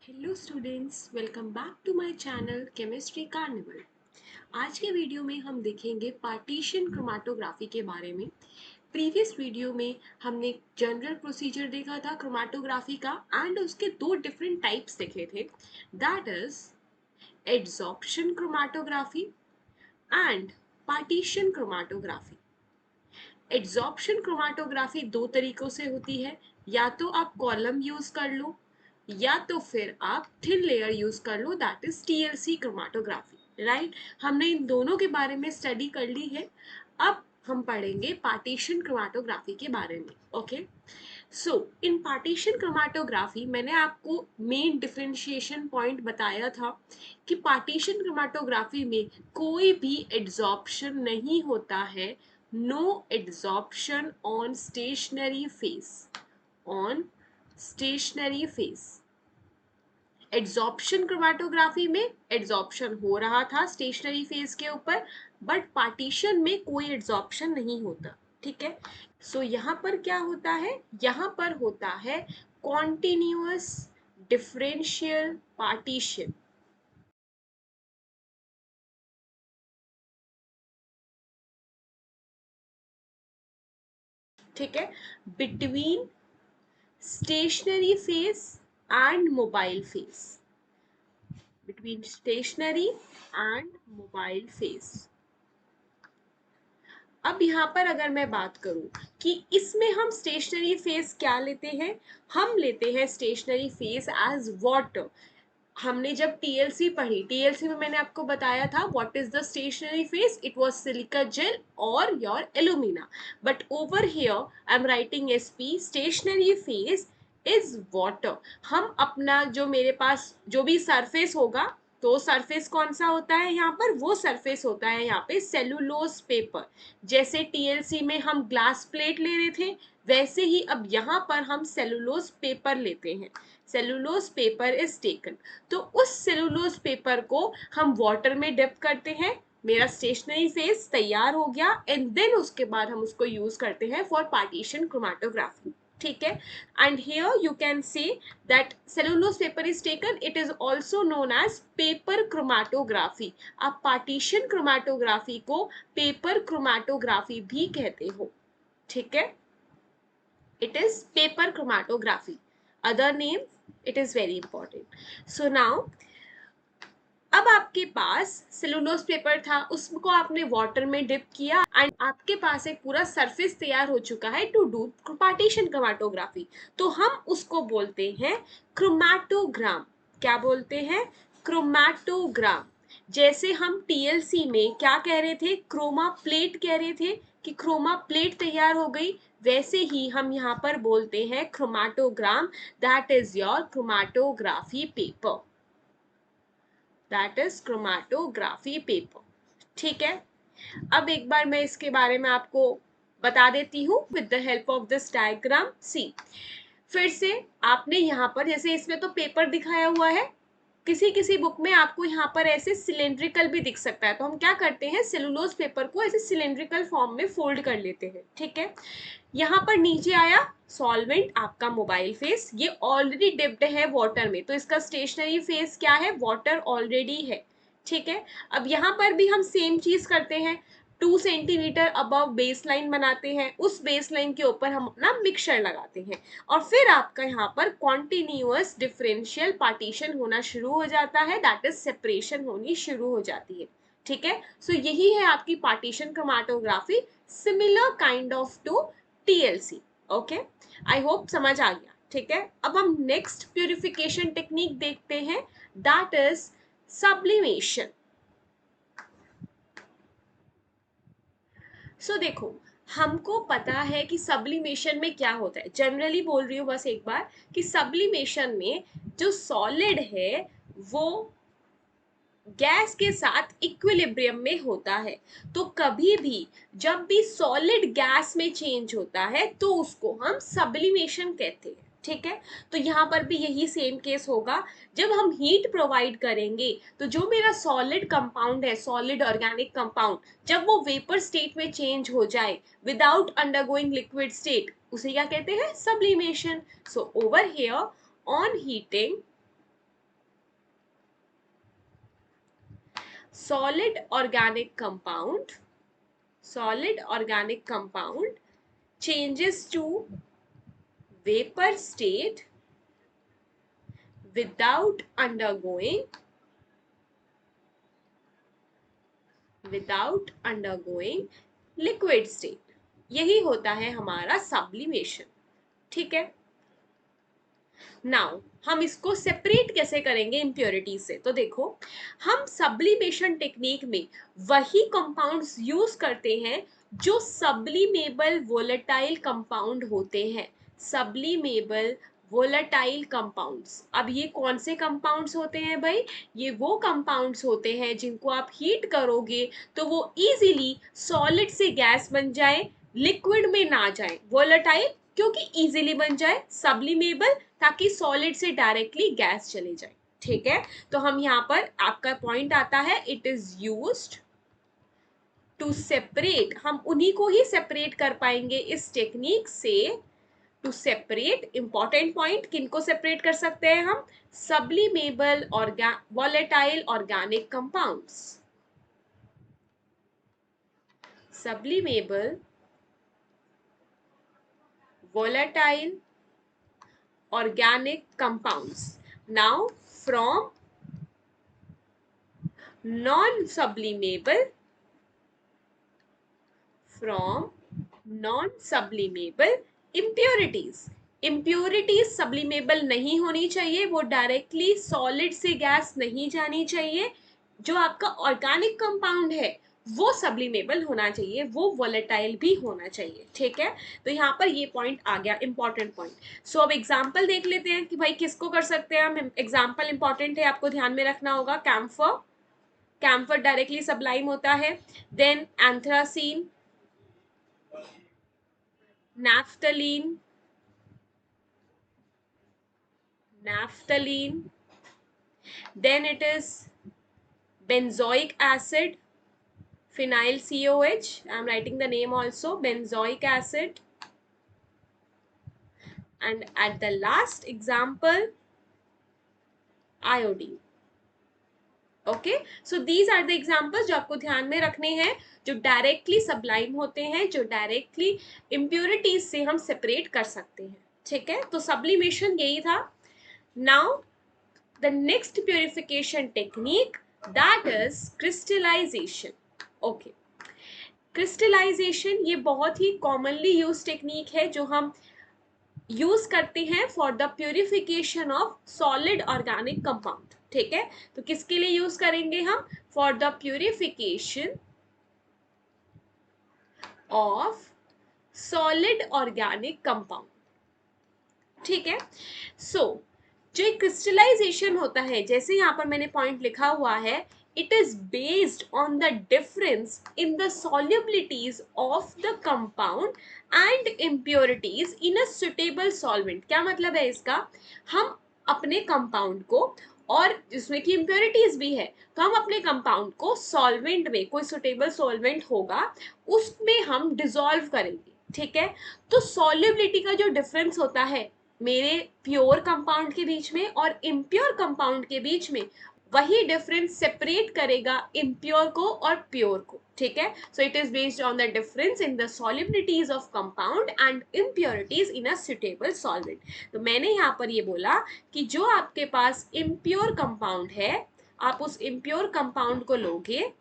Hello students, welcome back to my channel chemistry carnival. आज के video में हम देखेंगे पार्टीशन क्रोमैटोग्राफी के बारे में। प्रीवियस वीडियो में हमने जनरल प्रोसीजर देखा था क्रोमैटोग्राफी का एंड उसके दो डिफरेंट टाइप्स देखे थे, that is adsorption chromatography and partition chromatography. Adsorption chromatography दो तरीकों से होती है, या तो आप कॉलम यूज कर लो या तो फिर आप थिन लेयर यूज कर लो, that is TLC chromatography, right. हमने इन दोनों के बारे में स्टडी कर ली है। अब हम पढ़ेंगे पार्टीशन क्रोमैटोग्राफी के बारे में। ओके, सो इन पार्टीशन क्रोमैटोग्राफी मैंने आपको मेन डिफरेंशिएशन पॉइंट बताया था कि पार्टीशन क्रोमैटोग्राफी में कोई भी एड्सॉर्प्शन नहीं होता है, no adsorption on stationary phase, on stationary phase. Adsorption chromatography में एड्सॉर्प्शन हो रहा था स्टेशनरी फेस के ऊपर, बट पार्टीशन में कोई एड्सॉर्प्शन नहीं होता। ठीक है, सो यहाँ पर क्या होता है, यहाँ पर होता है कॉन्टिन्यूअस डिफरेंशियल पार्टीशन। ठीक है, between stationary phase and mobile phase, between stationary and mobile phase. अब यहाँ पर अगर मैं बात करूं कि इसमें हम स्टेशनरी फेस क्या लेते हैं, हम लेते हैं स्टेशनरी फेस एज वाटर। हमने जब टीएलसी पढ़ी, टीएलसी में मैंने आपको बताया था what is the stationary phase, it was silica gel और your alumina, but over here I am writing SP, stationary phase is water. हम अपना जो मेरे पास जो भी सरफेस होगा, तो सरफेस कौन सा होता है यहाँ पर, वो सरफेस होता है यहाँ पे सेलुलोज पेपर। जैसे टीएलसी में हम ग्लास प्लेट ले रहे थे, वैसे ही अब यहाँ पर हम सेलुलोज पेपर लेते हैं। सेलुलोज पेपर इज टेकन, तो उस सेलुलोज पेपर को हम वाटर में डिप करते हैं, मेरा स्टेशनरी फेस तैयार हो गया, एंड देन उसके बाद हम उसको यूज करते हैं फॉर पार्टीशन क्रोमैटोग्राफी। ठीक है, and here you can say that cellulose paper is taken, it is also known as paper chromatography. आप पार्टीशन क्रोमैटोग्राफी को पेपर क्रोमैटोग्राफी भी कहते हो। ठीक है, it is paper chromatography, other name, it is very important. So now अब आपके पास cellulose paper था, उसको आपने वाटर में डिप किया एंड आपके पास एक पूरा सरफेस तैयार हो चुका है टू डू पार्टीशन क्रोमैटोग्राफी, तो हम उसको बोलते हैं क्रोमैटोग्राम। क्या बोलते हैं, क्रोमैटोग्राम। जैसे हम टीएलसी में क्या कह रहे थे, क्रोमा प्लेट कह रहे थे कि क्रोमा प्लेट तैयार हो गई, वैसे ही हम यहाँ पर बोलते हैं chromatogram, that is your chromatography paper, that is chromatography paper. ठीक है, अब एक बार मैं इसके बारे में आपको बता देती हूँ with the help of this diagram. See, फिर से आपने यहाँ पर, जैसे इसमें तो पेपर दिखाया हुआ है, किसी किसी बुक में आपको यहाँ पर ऐसे सिलेंड्रिकल भी दिख सकता है, तो हम क्या करते हैं, सेलुलोज पेपर को ऐसे सिलेंड्रिकल फॉर्म में फोल्ड कर लेते हैं। ठीक है, यहाँ पर नीचे आया सॉल्वेंट, आपका मोबाइल फेस, ये ऑलरेडी डिप्ड है वाटर में, तो इसका स्टेशनरी फेस क्या है, वाटर ऑलरेडी है। ठीक है, अब यहाँ पर भी हम सेम चीज करते हैं, 2 सेंटीमीटर अबव बेस लाइन बनाते हैं, उस बेस लाइन के ऊपर हम अपना मिक्सचर लगाते हैं, और फिर आपका यहाँ पर कॉन्टिन्यूअस डिफरेंशियल पार्टीशन होना शुरू हो जाता है, दैट इज सेपरेशन होनी शुरू हो जाती है। ठीक है, सो यही है आपकी partition chromatography, similar kind of to TLC. Okay, I hope समझ आ गया। ठीक है, अब हम नेक्स्ट प्यूरिफिकेशन टेक्निक देखते हैं, दैट इज सब्लिमेशन। सो देखो, हमको पता है कि सब्लिमेशन में क्या होता है, जनरली बोल रही हूँ बस एक बार, कि सब्लिमेशन में जो सॉलिड है वो गैस के साथ इक्विलिब्रियम में होता है, तो कभी भी जब भी सॉलिड गैस में चेंज होता है तो उसको हम सब्लिमेशन कहते हैं। ठीक है, तो यहाँ पर भी यही सेम केस होगा, जब हम हीट प्रोवाइड करेंगे तो जो मेरा सॉलिड कंपाउंड है, सॉलिड ऑर्गेनिक कंपाउंड, जब वो वेपर स्टेट में चेंज हो जाए विदाउट अंडरगोइंग लिक्विड स्टेट, उसे क्या कहते हैं, sublimation. So over here, on heating solid organic compound changes to vapor state without undergoing liquid state. यही होता है हमारा सब्लिमेशन. ठीक है. नाउ हम इसको सेपरेट कैसे करेंगे इम्प्योरिटी से? तो देखो, हम सब्लिमेशन टेक्निक में वही कंपाउंड्स यूज करते हैं जो सब्लिमेबल वोलेटाइल कंपाउंड होते हैं. Sublimable volatile compounds. अब ये कौन से कंपाउंड्स होते हैं भाई? ये वो कंपाउंड्स होते हैं जिनको आप हीट करोगे तो वो इजीली सॉलिड से गैस बन जाए, लिक्विड में ना जाए. वोलेटाइल क्योंकि इजीली बन जाए, सब्लिमेबल ताकि सॉलिड से डायरेक्टली गैस चले जाए. ठीक है. तो हम यहाँ पर आपका पॉइंट आता है, it is used to separate. हम उन्हीं को ही सेपरेट कर पाएंगे इस टेक्निक से. टू सेपरेट, इंपॉर्टेंट पॉइंट, किनको सेपरेट कर सकते हैं हम? Sublimable volatile organic compounds. Sublimable volatile organic compounds. Now from non-sublimable impurities. impurities sublimable नहीं होनी चाहिए, वो डायरेक्टली सॉलिड से गैस नहीं जानी चाहिए. जो आपका ऑर्गेनिक कंपाउंड है वो सब्लिमेबल होना चाहिए, वो वोलेटाइल भी होना चाहिए. ठीक है. तो यहाँ पर ये पॉइंट आ गया, इंपॉर्टेंट पॉइंट. सो अब एग्जांपल देख लेते हैं कि भाई किसको कर सकते हैं हम. एग्जांपल इंपॉर्टेंट है, आपको ध्यान में रखना होगा. कैम्फर डायरेक्टली सब्लाइम होता है. Then anthracene, naphthalene, then it is benzoic acid, phenyl COH. I am writing the name also, benzoic acid. And at the last example, iodine. Okay, so these are the examples जो आपको ध्यान में रखने हैं, जो directly sublime होते हैं, जो डायरेक्टली इम्प्योरिटीज से हम सेपरेट कर सकते हैं. ठीक है. तो सब्लिमेशन यही था. Now the next purification technique, that is crystallization. Okay, crystallization ये बहुत ही commonly used technique है जो हम यूज करते हैं for the purification of solid organic compound. ठीक है. तो किसके लिए यूज करेंगे हम? For the purification of solid organic compound. ठीक है. सो जो क्रिस्टलाइजेशन होता है, जैसे यहाँ पर मैंने पॉइंट लिखा हुआ है, it is based on the difference in the solubilities of the compound and impurities in a suitable solvent. क्या मतलब है इसका? हम अपने कंपाउंड को, और जिसमें कि इम्प्योरिटीज भी है, तो हम अपने कंपाउंड को सॉल्वेंट में, कोई सुटेबल सॉल्वेंट होगा उसमें हम डिसॉल्व करेंगे. ठीक है. तो सॉल्युबिलिटी का जो डिफरेंस होता है मेरे प्योर कंपाउंड के बीच में और इम्प्योर कंपाउंड के बीच में, वही डिफरेंस सेपरेट करेगा इम्प्योर को और प्योर को. ठीक है. So it is based on the difference in the solubilities of compound and impurities in a suitable solvent. तो मैंने यहाँ पर ये बोला कि जो आपके पास इम्प्योर कंपाउंड है, आप उस इम्प्योर कंपाउंड को लोगे,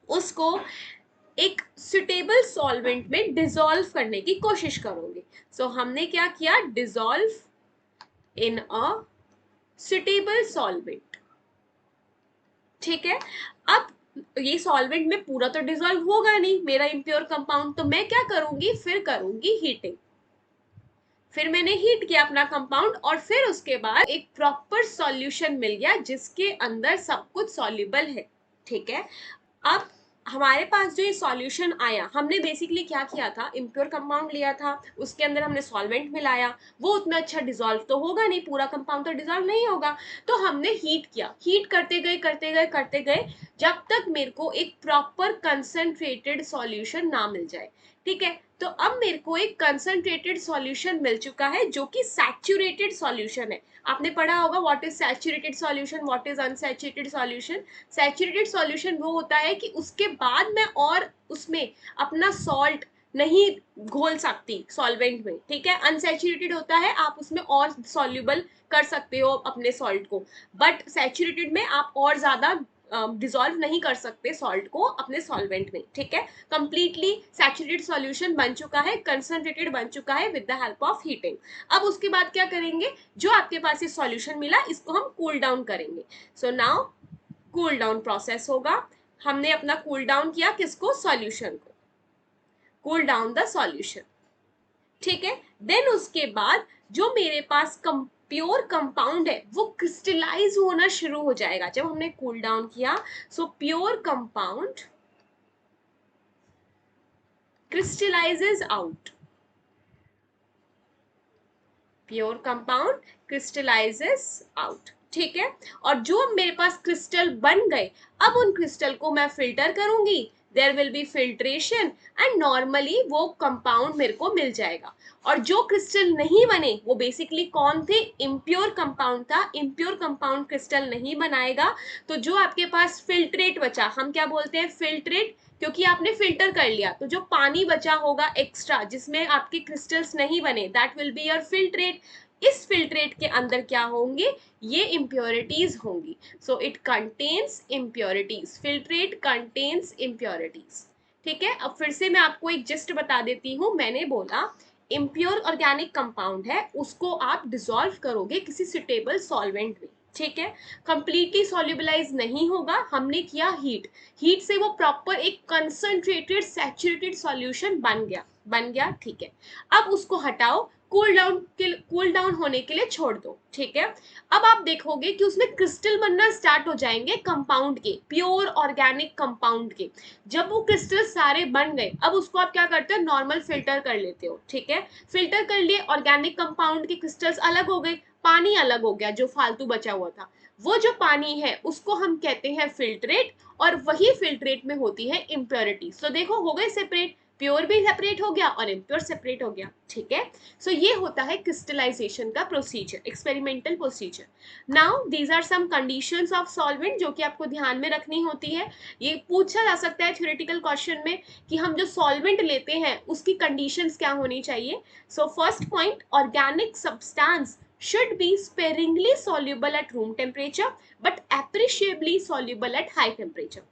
उसको एक सुटेबल सॉल्वेंट में डिसॉल्व करने की कोशिश करोगे. सो हमने क्या किया? Dissolve in a suitable solvent. ठीक है. अब ये सॉल्वेंट में पूरा तो डिसॉल्व होगा नहीं मेरा इम्प्योर कंपाउंड, तो मैं क्या करूंगी? फिर करूंगी हीटिंग. फिर मैंने हीट किया अपना कंपाउंड और फिर उसके बाद एक प्रॉपर सॉल्यूशन मिल गया जिसके अंदर सब कुछ सॉल्युबल है. ठीक है. अब हमारे पास जो ये सॉल्यूशन आया, हमने बेसिकली क्या किया था? इम्प्योर कंपाउंड लिया था, उसके अंदर हमने सॉल्वेंट मिलाया, वो उतना अच्छा डिसॉल्व तो होगा नहीं, पूरा कंपाउंड तो डिसॉल्व नहीं होगा. तो हमने हीट किया, हीट करते गए जब तक मेरे को एक प्रॉपर कंसंट्रेटेड सॉल्यूशन ना मिल जाए. ठीक है. तो अब मेरे को एक कंसंट्रेटेड सॉल्यूशन मिल चुका है जो कि सैचुरेटेड सॉल्यूशन है। आपने पढ़ा होगा what is saturated solution, what is unsaturated solution. Saturated solution वो होता है कि उसके बाद मैं और उसमें अपना सॉल्ट नहीं घोल सकती सॉल्वेंट में, ठीक है। अनसैचुरेटेड होता है आप उसमें और सॉल्युबल कर सकते हो अपने सॉल्ट को, बट सैचुरेटेड में आप और ज्यादा डिसॉल्व नहीं कर सकते सॉल्ट को अपने सॉल्वेंट में, ठीक है। कंप्लीटली सैचुरेटेड सॉल्यूशन बन चुका है, कंसंट्रेटेड बन चुका है with the help of heating. अब उसके बाद क्या करेंगे, जो आपके पास ये सॉल्यूशन मिला इसको हम कूल डाउन करेंगे। So now cool down process होगा। हमने अपना कूल डाउन किया किसको, सॉल्यूशन को, कूल डाउन द सॉल्यूशन, ठीक है। देन उसके बाद जो मेरे पास प्योर कंपाउंड है वो क्रिस्टलाइज होना शुरू हो जाएगा जब हमने कूल डाउन किया। So pure compound crystallizes out, pure compound crystallizes out, ठीक है। और जो मेरे पास क्रिस्टल बन गए, अब उन क्रिस्टल को मैं फिल्टर करूंगी, there will be filtration and normally वो कंपाउंड मेरे को मिल जाएगा। और जो क्रिस्टल नहीं बने वो बेसिकली कौन थे, इम्प्योर कंपाउंड था। इम्प्योर कंपाउंड क्रिस्टल नहीं बनाएगा, तो जो आपके पास फिल्ट्रेट बचा, हम क्या बोलते हैं, फिल्ट्रेट, क्योंकि आपने फिल्टर कर लिया तो जो पानी बचा होगा एक्स्ट्रा जिसमें आपके क्रिस्टल्स नहीं बने, that will be your filtrate. इस फिल्ट्रेट के अंदर क्या होंगे, ये इम्प्योरिटीज होंगी। So it contains impurities, filtrate contains impurities, ठीक है। अब फिर से मैं आपको एक जस्ट बता देती हूँ। मैंने बोला इम्प्योर ऑर्गेनिक कंपाउंड है, उसको आप डिसॉल्व करोगे किसी सुटेबल सॉल्वेंट में, ठीक है। कंप्लीटली सॉल्युबलाइज नहीं होगा, हमने किया हीट, हीट से वो प्रॉपर एक कंसंट्रेटेड सैचुरेटेड सॉल्यूशन बन गया, ठीक है। अब उसको हटाओ, कूल डाउन होने के लिए छोड़ दो, ठीक है। अब आप देखोगे कि उसमें क्रिस्टल बनना स्टार्ट हो जाएंगे कंपाउंड के, प्योर ऑर्गेनिक कंपाउंड के। जब वो क्रिस्टल सारे बन गए, अब उसको आप क्या करते हो, नॉर्मल फिल्टर कर लेते हो, ठीक है। फिल्टर कर लिए, ऑर्गेनिक कंपाउंड के क्रिस्टल्स अलग हो गए, पानी अलग हो गया जो फालतू बचा हुआ था। वो जो पानी है उसको हम कहते हैं फिल्ट्रेट, और वही फिल्ट्रेट में होती है इम्प्योरिटी। तो देखो हो गए सेपरेट, प्योर भी सेपरेट हो गया और इम्प्योर सेपरेट हो गया, ठीक है। सो ये होता है क्रिस्टलाइजेशन का procedure, experimental procedure. Now these are some conditions of solvent जो कि आपको ध्यान में रखनी होती है। ये पूछा जा सकता है थ्योरेटिकल क्वेश्चन में कि हम जो सॉल्वेंट लेते हैं उसकी कंडीशंस क्या होनी चाहिए। So first point, organic substance should be sparingly soluble at room temperature but appreciably soluble at high temperature।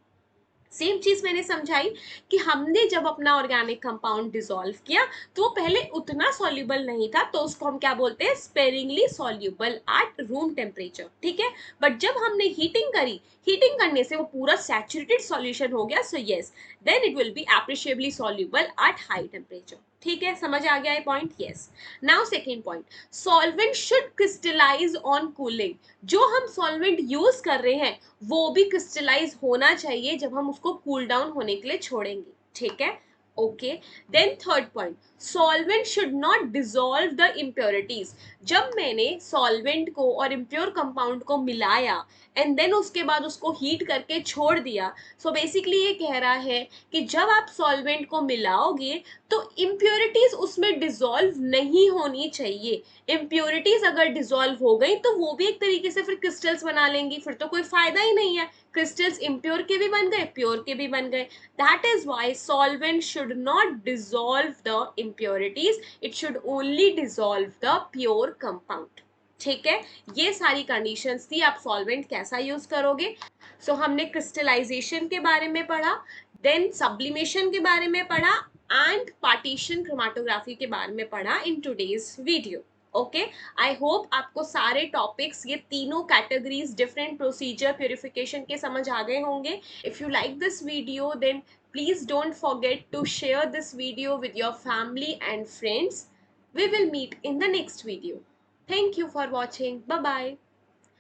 Same चीज मैंने समझाई कि हमने जब अपना ऑर्गेनिक कंपाउंड डिसॉल्व किया तो पहले उतना सॉल्युबल नहीं था, तो उसको हम क्या बोलते हैं, sparingly soluble at room temperature, ठीक है। बट जब हमने हीटिंग करी, हीटिंग करने से वो पूरा सैचुरेटेड सॉल्यूशन हो गया, so yes then it will be appreciably soluble at high temperature, ठीक है। समझ आ गया है point, yes. Now second point, solvent should crystallise on cooling. जो हम सॉल्वेंट यूज कर रहे हैं वो भी क्रिस्टलाइज होना चाहिए जब हम उसको कूल डाउन होने के लिए छोड़ेंगे, ठीक है, okay. Then third point, solvent should not dissolve the impurities. जब मैंने सॉल्वेंट को और इम्प्योर कंपाउंड को मिलाया एंड देन उसके बाद उसको हीट करके छोड़ दिया, सो बेसिकली ये कह रहा है कि जब आप सॉल्वेंट को मिलाओगे तो इम्प्योरिटीज उसमें डिसॉल्व नहीं होनी चाहिए। इम्प्योरिटीज अगर डिसॉल्व हो गई तो वो भी एक तरीके से फिर क्रिस्टल्स बना लेंगी, फिर तो कोई फायदा ही नहीं है। क्रिस्टल्स इम्प्योर के भी बन गए, प्योर के भी बन गए। That is why solvent should not dissolve the impurities, it should only dissolve the pure compound, ठीक है। ये सारी कंडीशंस थी, आप सॉल्वेंट कैसा यूज करोगे। सो हमने क्रिस्टलाइजेशन के बारे में पढ़ा, देन सब्लिमेशन के बारे में पढ़ा एंड पार्टीशन क्रोमेटोग्राफी के बारे में पढ़ा in today's video, okay. I hope आपको सारे टॉपिक्स, ये तीनों कैटेगरीज, डिफरेंट प्रोसीजर, प्यूरिफिकेशन के समझ आ गए होंगे। If you like this video then please don't forget to share this video with your family and friends. We will meet in the next video. Thank you for watching. Bye bye.